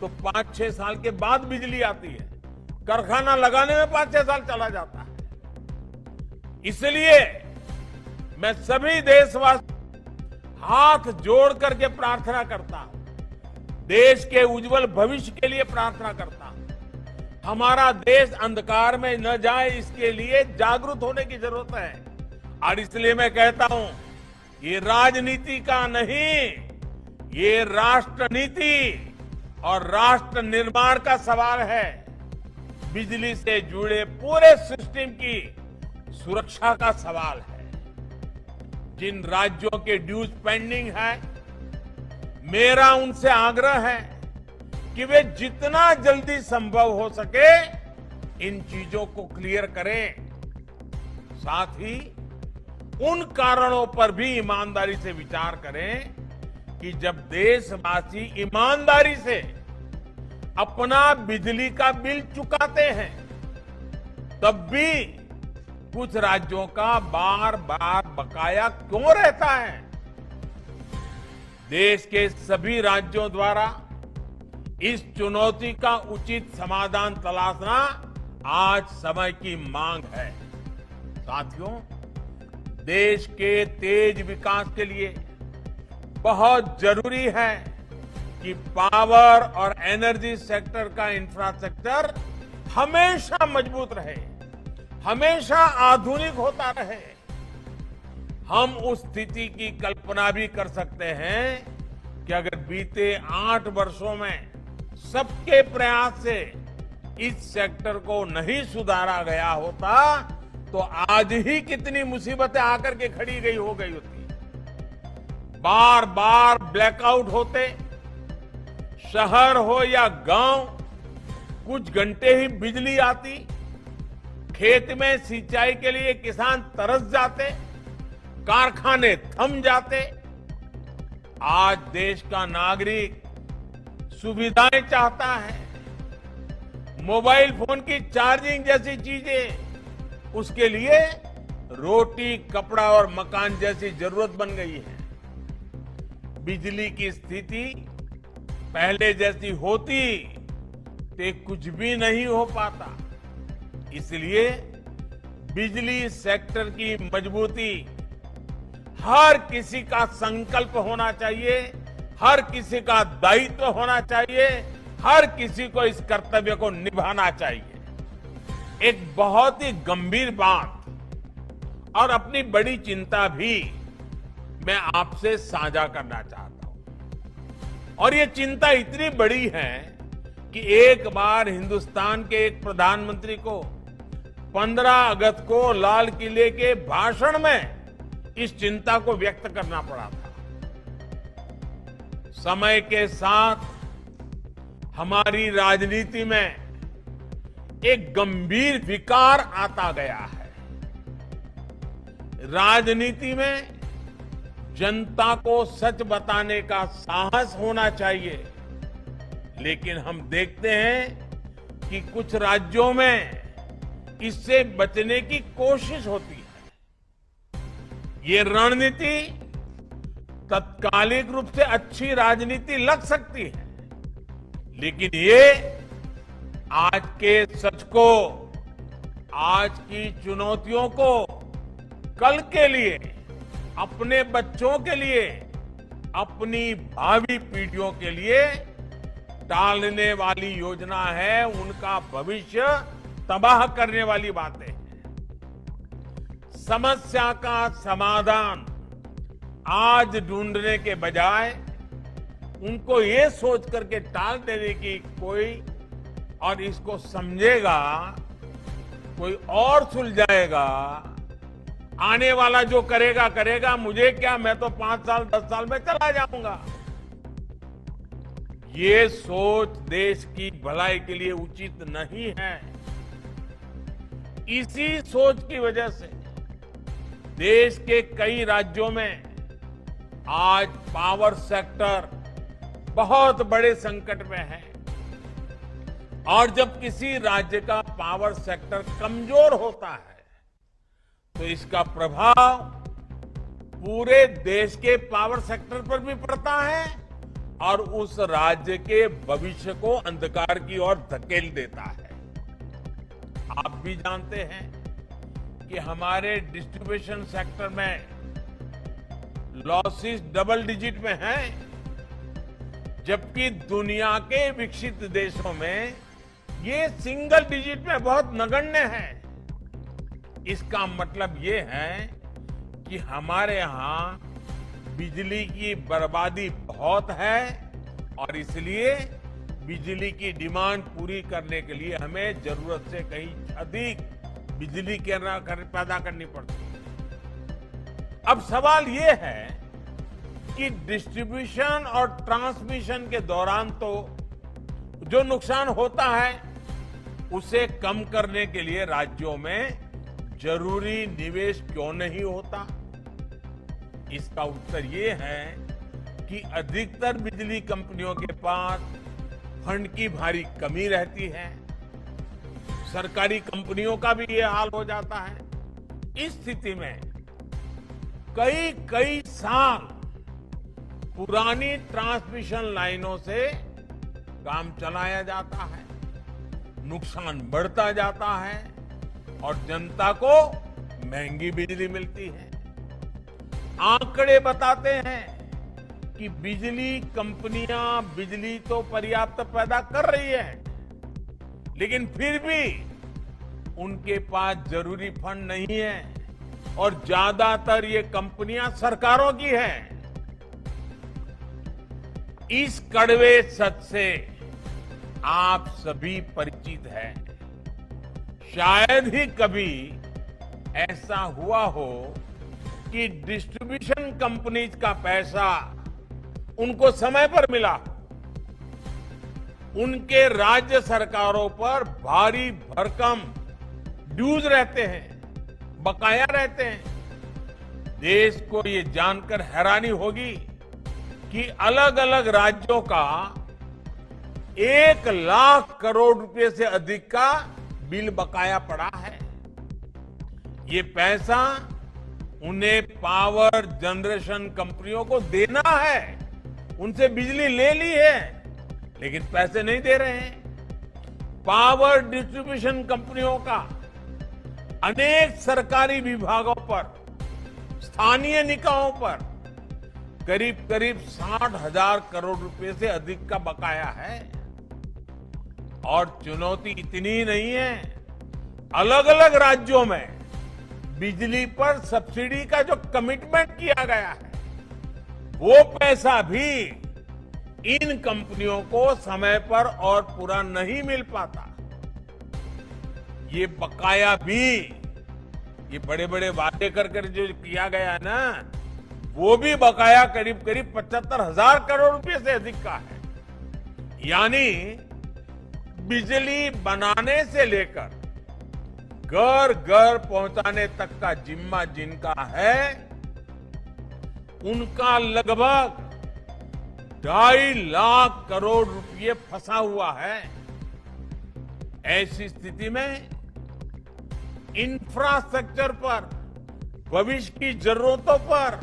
तो 5-6 साल के बाद बिजली आती है। कारखाना लगाने में 5-6 साल चला जाता है। इसलिए मैं सभी देशवासी हाथ जोड़ करके प्रार्थना करता हूं, देश के उज्जवल भविष्य के लिए प्रार्थना करता हूं। हमारा देश अंधकार में न जाए, इसके लिए जागरूक होने की जरूरत है। और इसलिए मैं कहता हूं, ये राजनीति का नहीं, ये राष्ट्र नीति और राष्ट्र निर्माण का सवाल है। बिजली से जुड़े पूरे सिस्टम की सुरक्षा का सवाल है। जिन राज्यों के ड्यूज पेंडिंग है, मेरा उनसे आग्रह है कि वे जितना जल्दी संभव हो सके इन चीजों को क्लियर करें। साथ ही उन कारणों पर भी ईमानदारी से विचार करें कि जब देशवासी ईमानदारी से अपना बिजली का बिल चुकाते हैं, तब भी कुछ राज्यों का बार बार बकाया क्यों रहता है। देश के सभी राज्यों द्वारा इस चुनौती का उचित समाधान तलाशना आज समय की मांग है। साथियों, देश के तेज विकास के लिए बहुत जरूरी है कि पावर और एनर्जी सेक्टर का इंफ्रास्ट्रक्चर हमेशा मजबूत रहे, हमेशा आधुनिक होता रहे। हम उस स्थिति की कल्पना भी कर सकते हैं कि अगर बीते 8 वर्षों में सबके प्रयास से इस सेक्टर को नहीं सुधारा गया होता तो आज ही कितनी मुसीबतें आकर के खड़ी हो गई होती। बार बार ब्लैकआउट होते, शहर हो या गांव, कुछ घंटे ही बिजली आती, खेत में सिंचाई के लिए किसान तरस जाते, कारखाने थम जाते। आज देश का नागरिक सुविधाएं चाहता है, मोबाइल फोन की चार्जिंग जैसी चीजें, उसके लिए रोटी, कपड़ा और मकान जैसी जरूरत बन गई है। बिजली की स्थिति पहले जैसी होती तो कुछ भी नहीं हो पाता। इसलिए बिजली सेक्टर की मजबूती हर किसी का संकल्प होना चाहिए, हर किसी का दायित्व होना चाहिए, हर किसी को इस कर्तव्य को निभाना चाहिए। एक बहुत ही गंभीर बात और अपनी बड़ी चिंता भी मैं आपसे साझा करना चाहता हूं। और ये चिंता इतनी बड़ी है कि एक बार हिंदुस्तान के एक प्रधानमंत्री को 15 अगस्त को लाल किले के भाषण में इस चिंता को व्यक्त करना पड़ा था। समय के साथ हमारी राजनीति में एक गंभीर विकार आता गया है। राजनीति में जनता को सच बताने का साहस होना चाहिए, लेकिन हम देखते हैं कि कुछ राज्यों में इससे बचने की कोशिश होती है। ये रणनीति तत्कालिक रूप से अच्छी राजनीति लग सकती है, लेकिन ये आज के सच को, आज की चुनौतियों को कल के लिए, अपने बच्चों के लिए, अपनी भावी पीढ़ियों के लिए टालने वाली योजना है। उनका भविष्य तबाह करने वाली बातें हैं। समस्या का समाधान आज ढूंढने के बजाय उनको ये सोच करके टाल देने की कोई और इसको समझेगा, कोई और सुलझाएगा, आने वाला जो करेगा करेगा, मुझे क्या, मैं तो 5 साल 10 साल में चला जाऊंगा। ये सोच देश की भलाई के लिए उचित नहीं है। इसी सोच की वजह से देश के कई राज्यों में आज पावर सेक्टर बहुत बड़े संकट में है। और जब किसी राज्य का पावर सेक्टर कमजोर होता है तो इसका प्रभाव पूरे देश के पावर सेक्टर पर भी पड़ता है और उस राज्य के भविष्य को अंधकार की ओर धकेल देता है। आप भी जानते हैं कि हमारे डिस्ट्रीब्यूशन सेक्टर में लॉसेस डबल डिजिट में हैं, जबकि दुनिया के विकसित देशों में ये सिंगल डिजिट में बहुत नगण्य है। इसका मतलब ये है कि हमारे यहां बिजली की बर्बादी बहुत है और इसलिए बिजली की डिमांड पूरी करने के लिए हमें जरूरत से कहीं अधिक बिजली पैदा करनी पड़ती है। अब सवाल ये है कि डिस्ट्रीब्यूशन और ट्रांसमिशन के दौरान तो जो नुकसान होता है उसे कम करने के लिए राज्यों में जरूरी निवेश क्यों नहीं होता? इसका उत्तर ये है कि अधिकतर बिजली कंपनियों के पास फंड की भारी कमी रहती है। सरकारी कंपनियों का भी ये हाल हो जाता है। इस स्थिति में कई कई साल पुरानी ट्रांसमिशन लाइनों से काम चलाया जाता है, नुकसान बढ़ता जाता है और जनता को महंगी बिजली मिलती है। आंकड़े बताते हैं कि बिजली कंपनियां बिजली तो पर्याप्त पैदा कर रही है, लेकिन फिर भी उनके पास जरूरी फंड नहीं है और ज्यादातर ये कंपनियां सरकारों की हैं। इस कड़वे सच से आप सभी परिचित हैं। शायद ही कभी ऐसा हुआ हो कि डिस्ट्रीब्यूशन कंपनीज का पैसा उनको समय पर मिला। उनके राज्य सरकारों पर भारी भरकम ड्यूज रहते हैं, बकाया रहते हैं। देश को ये जानकर हैरानी होगी कि अलग अलग राज्यों का 1 लाख करोड़ रुपए से अधिक का बिल बकाया पड़ा है। ये पैसा उन्हें पावर जनरेशन कंपनियों को देना है। उनसे बिजली ले ली है, लेकिन पैसे नहीं दे रहे हैं। पावर डिस्ट्रीब्यूशन कंपनियों का अनेक सरकारी विभागों पर, स्थानीय निकायों पर करीब करीब 60,000 करोड़ रुपए से अधिक का बकाया है। और चुनौती इतनी ही नहीं है, अलग अलग राज्यों में बिजली पर सब्सिडी का जो कमिटमेंट किया गया है, वो पैसा भी इन कंपनियों को समय पर और पूरा नहीं मिल पाता। ये बकाया भी, ये बड़े बड़े वादे कर जो किया गया है ना, वो भी बकाया करीब करीब 75,000 करोड़ रुपए से अधिक का है। यानी बिजली बनाने से लेकर घर घर पहुंचाने तक का जिम्मा जिनका है, उनका लगभग 2.5 लाख करोड़ रुपए फंसा हुआ है। ऐसी स्थिति में इंफ्रास्ट्रक्चर पर, भविष्य की जरूरतों पर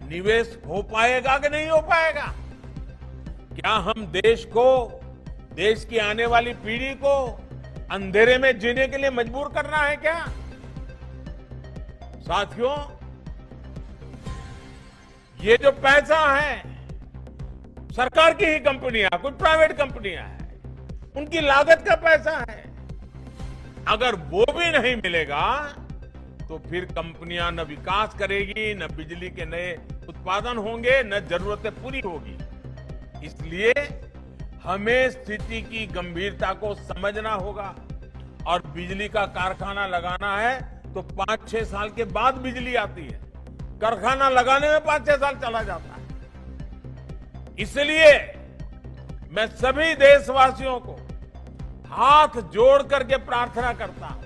निवेश हो पाएगा कि नहीं हो पाएगा? क्या हम देश को, देश की आने वाली पीढ़ी को अंधेरे में जीने के लिए मजबूर करना है क्या? साथियों, ये जो पैसा है, सरकार की ही कंपनियां, कुछ प्राइवेट कंपनियां हैं, उनकी लागत का पैसा है। अगर वो भी नहीं मिलेगा तो फिर कंपनियां न विकास करेगी, न बिजली के नए उत्पादन होंगे, न जरूरतें पूरी होगी। इसलिए हमें स्थिति की गंभीरता को समझना होगा और बिजली का कारखाना लगाना है तो 5-6 साल के बाद बिजली आती है। कारखाना लगाने में 5-6 साल चला जाता है। इसलिए मैं सभी देशवासियों को हाथ जोड़ करके प्रार्थना करता हूं,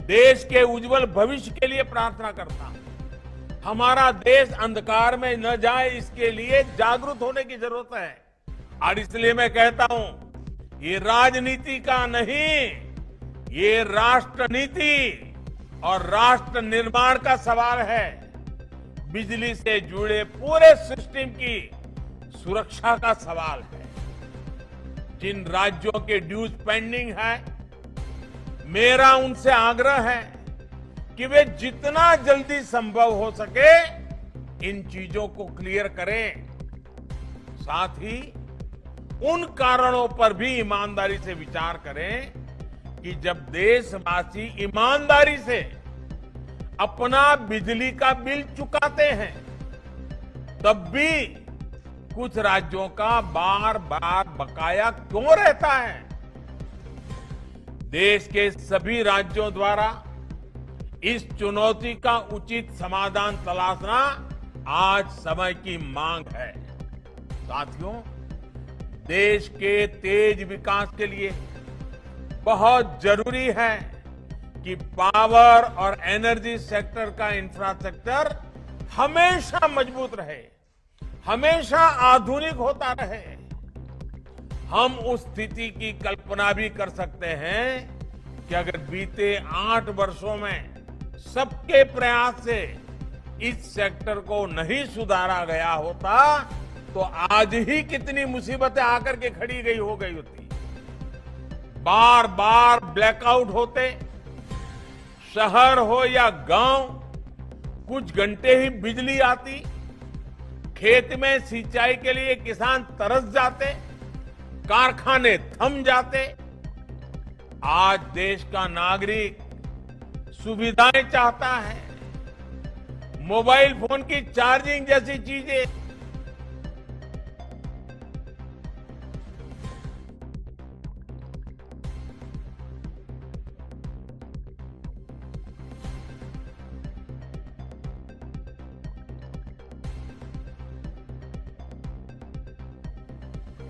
देश के उज्जवल भविष्य के लिए प्रार्थना करता हूं। हमारा देश अंधकार में न जाए, इसके लिए जागरूक होने की जरूरत है। और इसलिए मैं कहता हूं, ये राजनीति का नहीं, ये राष्ट्र नीति और राष्ट्र निर्माण का सवाल है। बिजली से जुड़े पूरे सिस्टम की सुरक्षा का सवाल है। जिन राज्यों के ड्यूज पेंडिंग है, मेरा उनसे आग्रह है कि वे जितना जल्दी संभव हो सके इन चीजों को क्लियर करें। साथ ही उन कारणों पर भी ईमानदारी से विचार करें कि जब देशवासी ईमानदारी से अपना बिजली का बिल चुकाते हैं, तब भी कुछ राज्यों का बार बार बकाया क्यों रहता है। देश के सभी राज्यों द्वारा इस चुनौती का उचित समाधान तलाशना आज समय की मांग है। साथियों, देश के तेज विकास के लिए बहुत जरूरी है कि पावर और एनर्जी सेक्टर का इंफ्रास्ट्रक्चर हमेशा मजबूत रहे, हमेशा आधुनिक होता रहे। हम उस स्थिति की कल्पना भी कर सकते हैं कि अगर बीते 8 वर्षों में सबके प्रयास से इस सेक्टर को नहीं सुधारा गया होता तो आज ही कितनी मुसीबतें आकर के खड़ी गई हो गई होती। बार बार ब्लैकआउट होते, शहर हो या गांव, कुछ घंटे ही बिजली आती, खेत में सिंचाई के लिए किसान तरस जाते, कारखाने थम जाते। आज देश का नागरिक सुविधाएं चाहता है, मोबाइल फोन की चार्जिंग जैसी चीजें